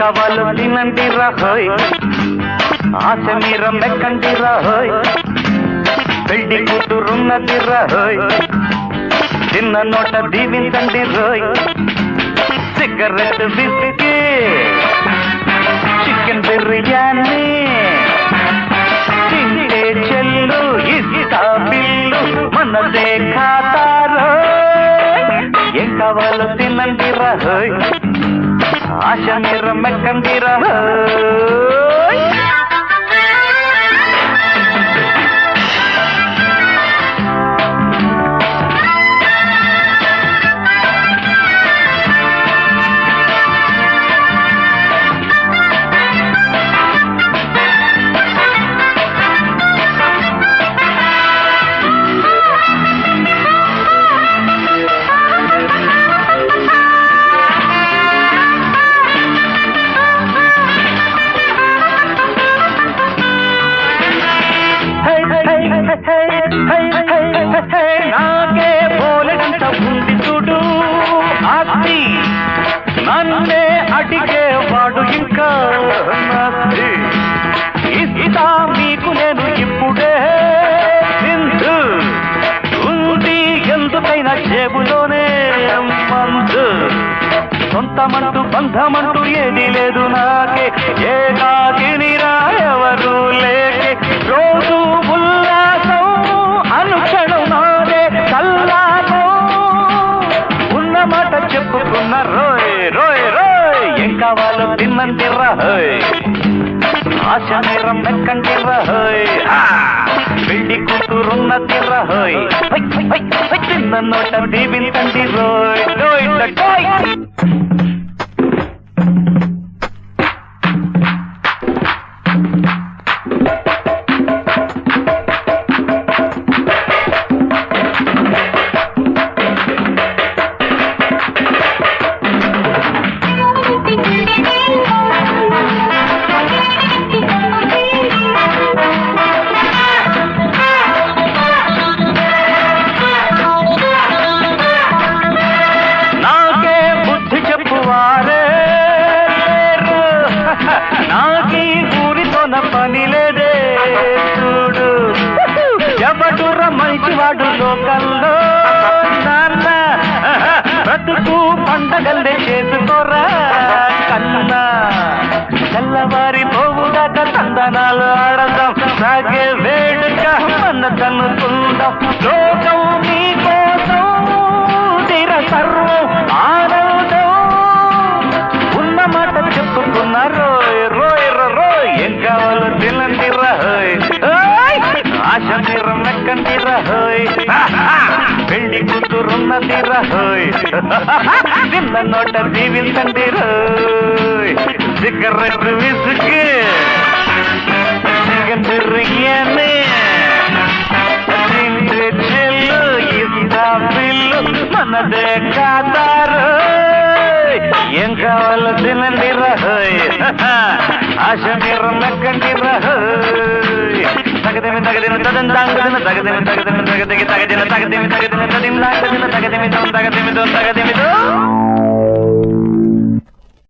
కావాలో తినండిరా హోయ్, ఆశ మీర మెక్కండిరా హోయ్, పెళ్లి కూతురున్నదిరా హోయ్, చిన్న నోట దీవించండి రోయ్, సిగరెట్ బిస్కీ చికెన్ బిర్యానీ తింటే చెల్లు ఇస్తా బిల్లు మనదే ఖాతారో, ఏం కావాలో తినండిరా హోయ్, ఆశ మీర మెక్కండిరా హోయ్. నాకే బోలెడంత ఉంది చూడు ఆస్తి, నన్నే అడిగేవాడు ఇంకా నాస్తి, ఇస్తా మీకు నేను ఇప్పుడే సింధు, ఉంది ఎందుకైనా జేబులోనే మందు, సొంతమంటూ బంధమంటూ ఏది లేదు నాకే, ఏకాకినిరా ఎవరు లేకే, రోజు ఉల్లాసం అనుక్షణం నాదే కల్లాసం, ఉన్న మాట చెప్పుకున్న రోయ్ రోయ్ రోయ్, ఏం కావాలో తిన్నంటిరా హోయ్, ఆశ మీర మెక్కంటిరా హోయ్, పెళ్లి కూతురున్నదిరా హోయ్, చిన్న నోట దీవించండి రోయ్ రోయ్ రోయ్. నాకీ ఊరితోన పని లేదే చూడు, ఎవడుర మంచివాడు లోకల్లో నాన్న, బ్రతుకు పండగల్లే చేసుకోరా కన్నా, తెల్లవారి పోవుదాక తందనాలు ఆడదాం, సాగే వేడుక మన తనుకుందాం, లోకం నీకోసం తీర సర్వం ఆనందం, ఉన్న మాట చెప్పుకున్న రోయ్ రోయ్ రోయ్, ఏం కావాలో తినండిరా హోయ్, ఆశ మీర మెక్కండిరా హోయ్, పెళ్లి కూతురున్నదిరా హోయ్, చిన్న నోట దీవించండి రోయ్, సిగరెట్ విసుకి చికెన్ బిర్యానీ తింటే చెల్లు ఇస్తా బిల్లు మనదే ఖాతారో, ఏం కావాలో తినండిరా హోయ్, ఆశ మీర మెక్కండిరా హోయ్, తగదిమి తగదిన తగదిన తగదిమి తగదిన తగదిమి తగదిన తగదిమి తగదిన తగదిమి తగదిమి తగదిమి తగదిమి తగదిమి